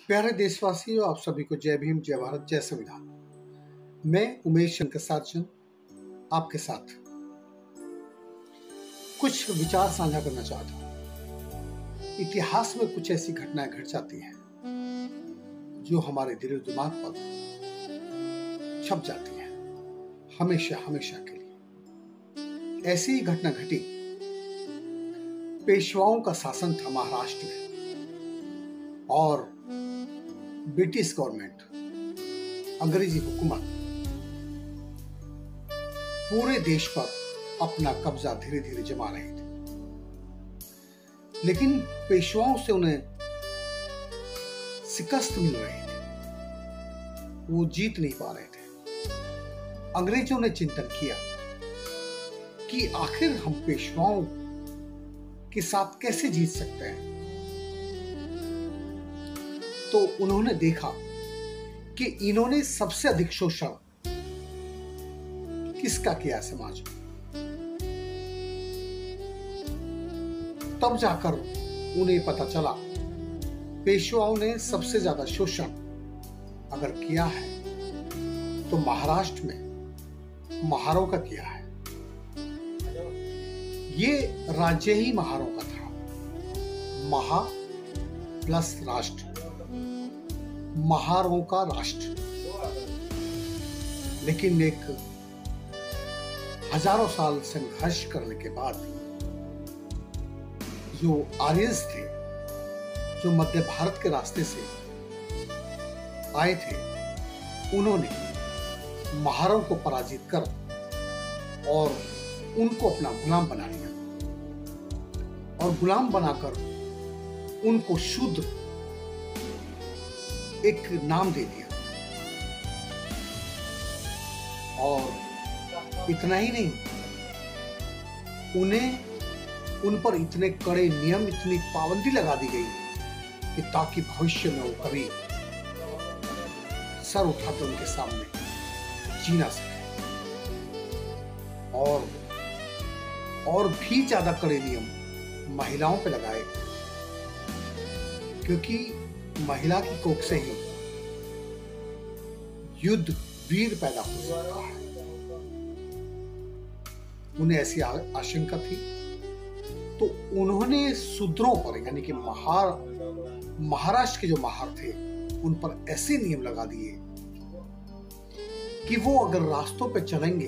प्यारे देशवासियों, आप सभी को जय भीम, जय भारत, जय संविधान। मैं उमेश शंकर सार्जन आपके साथ कुछ विचार साझा करना चाहता हूँ। इतिहास में कुछ ऐसी घटनाएं घट जाती हैं जो हमारे दिल दिमाग पर छप जाती हैं हमेशा हमेशा के लिए। ऐसी ही घटना घटी, पेशवाओं का शासन था महाराष्ट्र में और ब्रिटिश गवर्नमेंट, अंग्रेजी हुकूमत पूरे देश पर अपना कब्जा धीरे धीरे जमा रही थी। लेकिन पेशवाओं से उन्हें शिकस्त मिल रही थी, वो जीत नहीं पा रहे थे। अंग्रेजों ने चिंतन किया कि आखिर हम पेशवाओं के साथ कैसे जीत सकते हैं। तो उन्होंने देखा कि इन्होंने सबसे अधिक शोषण किसका किया समाज में। तब जाकर उन्हें पता चला पेशवाओं ने सबसे ज्यादा शोषण अगर किया है तो महाराष्ट्र में महारों का किया है। ये राज्य ही महारों का था, महा प्लस राष्ट्र, महारों का राष्ट्र। लेकिन एक हजारों साल संघर्ष करने के बाद जो आर्यंस थे, जो मध्य भारत के रास्ते से आए थे, उन्होंने महारों को पराजित कर और उनको अपना गुलाम बना लिया और गुलाम बनाकर उनको शुद्र एक नाम दे दिया। और इतना ही नहीं, उन पर इतने कड़े नियम, इतनी पाबंदी लगा दी गई कि ताकि भविष्य में वो कभी सर उठाकर उनके सामने जी ना सके। और भी ज्यादा कड़े नियम महिलाओं पे लगाए, क्योंकि महिला की कोख से ही युद्ध वीर पैदा हो सकता है। उन्हें ऐसी आशंका थी, तो उन्होंने शूद्रों पर, यानी कि महाराष्ट्र के जो महार थे, उन पर ऐसे नियम लगा दिए कि वो अगर रास्तों पे चलेंगे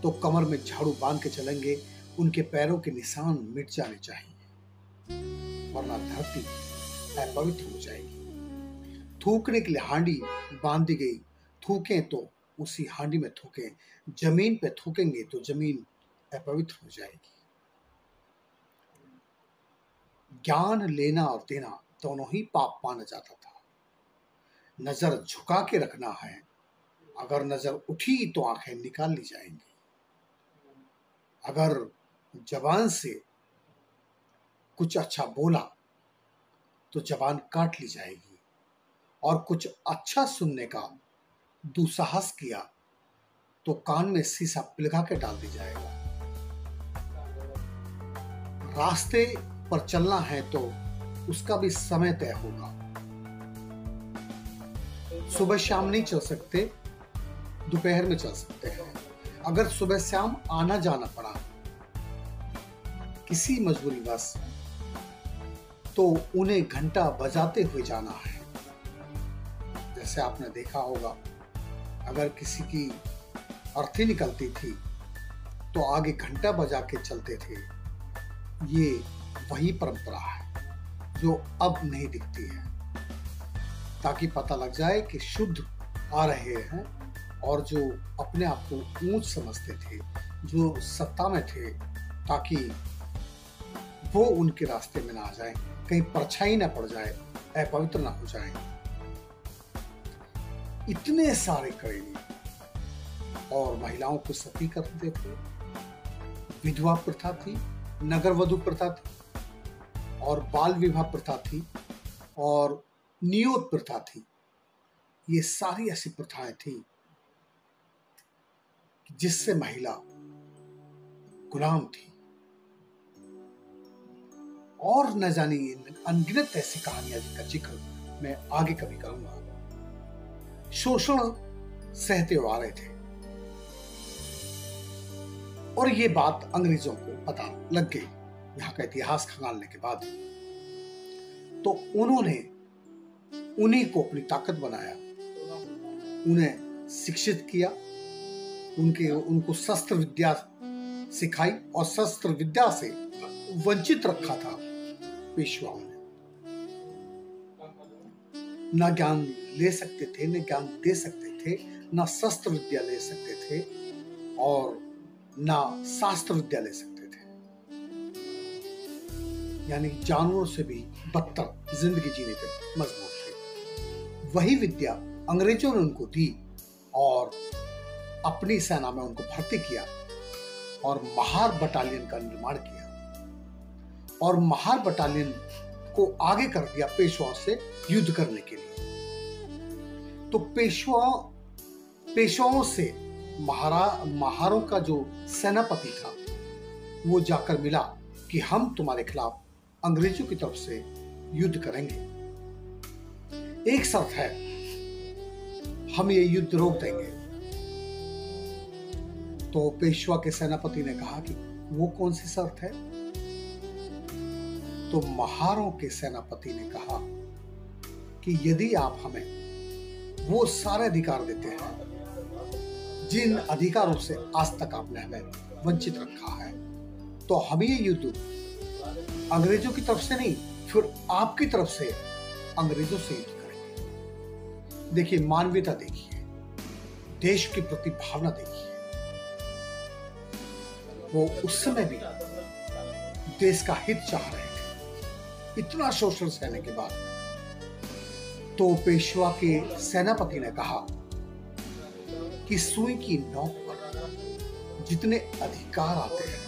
तो कमर में झाड़ू बांध के चलेंगे, उनके पैरों के निशान मिट जाने चाहिए, वरना धरती अपवित्र हो जाएगी। थूकने के लिए हांडी बांध दी गई, थूकें तो उसी हांडी में थूकें, जमीन पे थूकेंगे तो जमीन अपवित्र हो जाएगी। ज्ञान लेना और देना दोनों ही पाप माना जाता था। नजर झुका के रखना है, अगर नजर उठी तो आंखें निकाल ली जाएंगी। अगर जबान से कुछ अच्छा बोला तो जबान काट ली जाएगी, और कुछ अच्छा सुनने का दुस्साहस किया तो कान में शीशा पिघला के डाल दी जाएगा। रास्ते पर चलना है तो उसका भी समय तय होगा। सुबह शाम नहीं चल सकते, दोपहर में चल सकते हैं। अगर सुबह शाम आना जाना पड़ा किसी मजबूरी बस, तो उन्हें घंटा बजाते हुए जाना है। जैसे आपने देखा होगा, अगर किसी की अर्थी निकलती थी तो आगे घंटा बजा के चलते थे। ये वही परंपरा है जो अब नहीं दिखती है, ताकि पता लग जाए कि शुद्ध आ रहे हैं। और जो अपने आप को ऊंच समझते थे, जो सत्ता में थे, ताकि वो उनके रास्ते में ना आ जाए, कहीं परछाई ना पड़ जाए, अपवित्र ना हो जाए। इतने सारे कड़े नियम। और महिलाओं को सती करते थे, विधवा प्रथा थी, नगर वधु प्रथा थी, और बाल विवाह प्रथा थी, और नियोत प्रथा थी। ये सारी ऐसी प्रथाएं थी जिससे महिला गुलाम थी। और न जाने अनगिनत ऐसी कहानियां जिनका जिक्र मैं आगे कभी करूंगा। शोषण सहते आ रहे थे और ये बात अंग्रेजों को पता लग गई यहाँ का इतिहास खंगालने के बाद। तो उन्होंने उन्हीं को अपनी ताकत बनाया, उन्हें शिक्षित किया, उनको शस्त्र विद्या सिखाई और शस्त्र विद्या से वंचित रखा था पेशवाओं ने। न ज्ञान ले सकते थे, न ज्ञान दे सकते थे, न शस्त्र विद्या ले सकते थे और न शास्त्र विद्या ले सकते थे। यानी जानवरों से भी बदतर जिंदगी जीने पे मजबूर थे। वही विद्या अंग्रेजों ने उनको दी और अपनी सेना में उनको भर्ती किया और महार बटालियन का निर्माण किया और महार बटालियन को आगे कर दिया पेशवाओं से युद्ध करने के लिए। तो पेशवाओं से महारों का जो सेनापति था वो जाकर मिला कि हम तुम्हारे खिलाफ अंग्रेजों की तरफ से युद्ध करेंगे, एक शर्त है, हम ये युद्ध रोक देंगे। तो पेशवा के सेनापति ने कहा कि वो कौन सी शर्त है? तो महारों के सेनापति ने कहा कि यदि आप हमें वो सारे अधिकार देते हैं जिन अधिकारों से आज तक आपने हमें वंचित रखा है, तो हम ये युद्ध अंग्रेजों की तरफ से नहीं, फिर आपकी तरफ से अंग्रेजों से युद्ध करेंगे। देखिए, मानवीयता देखिए, देश के प्रति भावना देखिए। वो उस समय भी देश का हित चाह रहे थे, इतना शोषण सहने के बाद। तो पेशवा के सेनापति ने कहा कि सुई की नोक पर जितने अधिकार आते हैं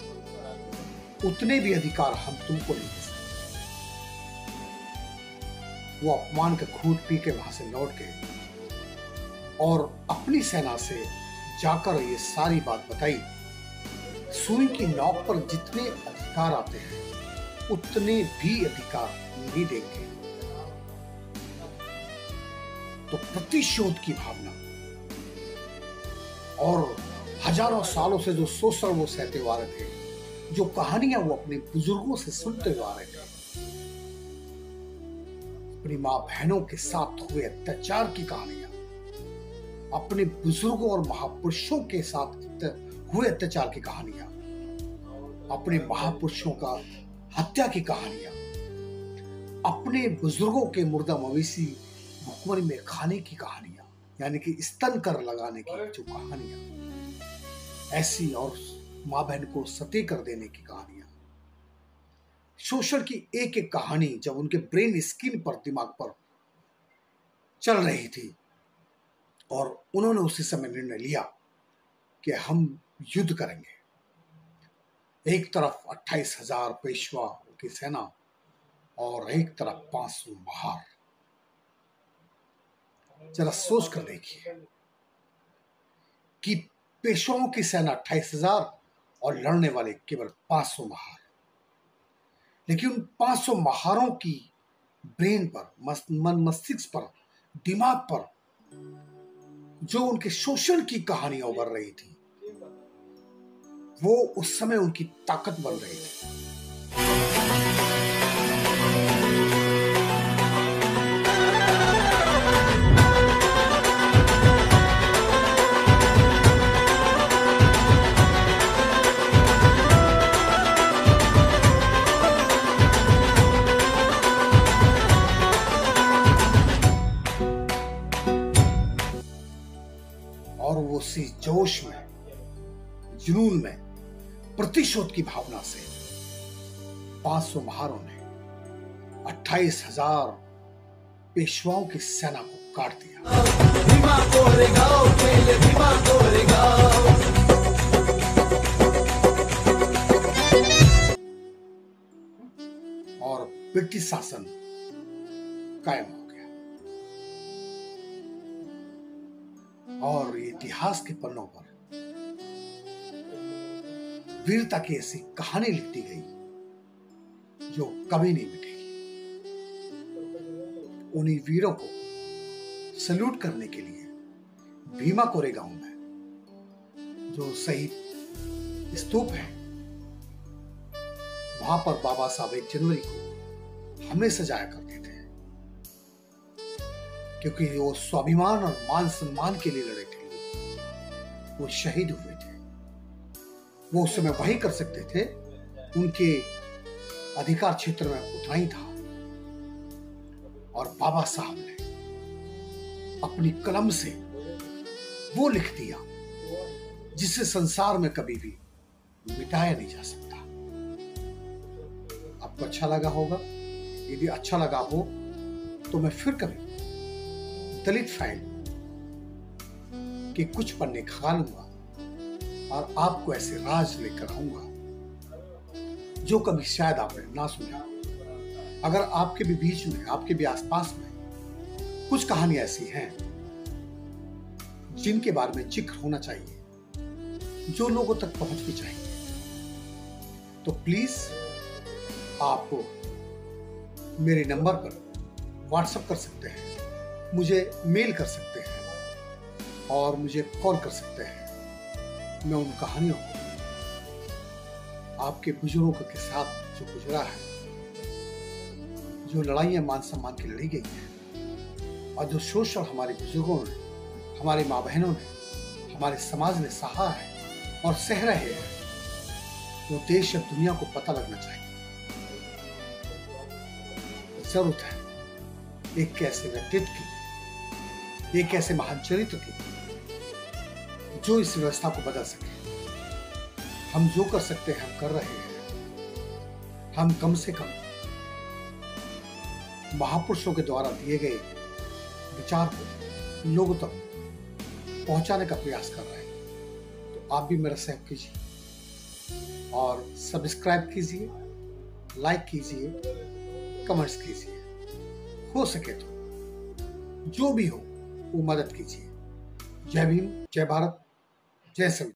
उतने भी अधिकार हम तुमको नहीं दे सकते। वो अपमान का घूंट पी के वहां से लौट गए और अपनी सेना से जाकर ये सारी बात बताई, सुई की नोक पर जितने अधिकार आते हैं उतने भी अधिकार नहीं देंगे। तो प्रतिशोध की भावना और हजारों सालों से जो शोषण वो सहते हुए आ रहे थे, जो कहानियां वो अपने बुजुर्गों से सुनते हुए आ रहे थे, अपनी मां बहनों के साथ हुए अत्याचार की कहानियां, अपने बुजुर्गों और महापुरुषों के साथ हुए अत्याचार की कहानियां, अपने महापुरुषों का हत्या की कहानियां, अपने बुजुर्गों के मुर्दा मवेशी भुखमरी में खाने की कहानियां, यानी कि स्तन कर लगाने की जो कहानियां, ऐसी और मां बहन को सती कर देने की कहानियां, शोषण की एक एक कहानी जब उनके ब्रेन स्किन पर, दिमाग पर चल रही थी और उन्होंने उसी समय निर्णय लिया कि हम युद्ध करेंगे। एक तरफ 28,000 पेशवा की सेना और एक तरफ 500 महार। जरा सोच कर देखिए कि पेशवाओं की सेना 28,000 और लड़ने वाले केवल 500 महार। लेकिन उन 500 महारों की ब्रेन पर, मन मस्तिष्क पर, दिमाग पर जो उनके शोषण की कहानियां उभर रही थी, वो उस समय उनकी ताकत बन रही थी। और वो उसी जोश में, जुनून में, प्रतिशोध की भावना से 500 महारों ने 28,000 पेशवाओं की सेना को काट दिया। और ब्रिटिश शासन कायम हो गया और इतिहास के पन्नों पर वीरता की ऐसी कहानी लिख दी गई जो कभी नहीं मिटेगी। उन्हीं वीरों को सल्यूट करने के लिए भीमा कोरेगांव में जो शहीद स्तूप है वहां पर बाबा साहब 1 जनवरी को हमें सजाया करते थे, क्योंकि वो स्वाभिमान और मान सम्मान के लिए लड़े थे, वो शहीद हुए थे। वो उस समय वही कर सकते थे, उनके अधिकार क्षेत्र में उतना ही था। और बाबा साहब ने अपनी कलम से वो लिख दिया जिसे संसार में कभी भी मिटाया नहीं जा सकता। आपको अच्छा लगा होगा। यदि अच्छा लगा हो तो मैं फिर कभी दलित फाइल के कुछ पन्ने खंगालूंगा और आपको ऐसे राज लेकर आऊंगा जो कभी शायद आपने ना सुना। अगर आपके भी बीच में, आपके भी आसपास में कुछ कहानी ऐसी हैं जिनके बारे में जिक्र होना चाहिए, जो लोगों तक पहुंच भी चाहिए, तो प्लीज आप मेरे नंबर पर व्हाट्सएप कर सकते हैं, मुझे मेल कर सकते हैं और मुझे कॉल कर सकते हैं। मैं उन कहानियों को आपके बुजुर्गों के साथ जो गुजरा है, जो लड़ाइयाँ मान सम्मान की लड़ी गई हैं और जो शोषण हमारे बुजुर्गों ने, हमारे माँ बहनों ने, हमारे समाज ने सहा है और सह रहे हैं, वो देश और दुनिया को पता लगना चाहिए। जरूरत है एक ऐसे व्यक्तित्व की, एक ऐसे महान चरित्र की जो इस व्यवस्था को बदल सके। हम जो कर सकते हैं हम कर रहे हैं। हम कम से कम महापुरुषों के द्वारा दिए गए विचार को लोगों तक पहुंचाने का प्रयास कर रहे हैं। तो आप भी मेरा सहयोग कीजिए और सब्सक्राइब कीजिए, लाइक कीजिए, कमेंट्स कीजिए। हो सके तो जो भी हो वो मदद कीजिए। जय भीम, जय भारत, जय संविधान।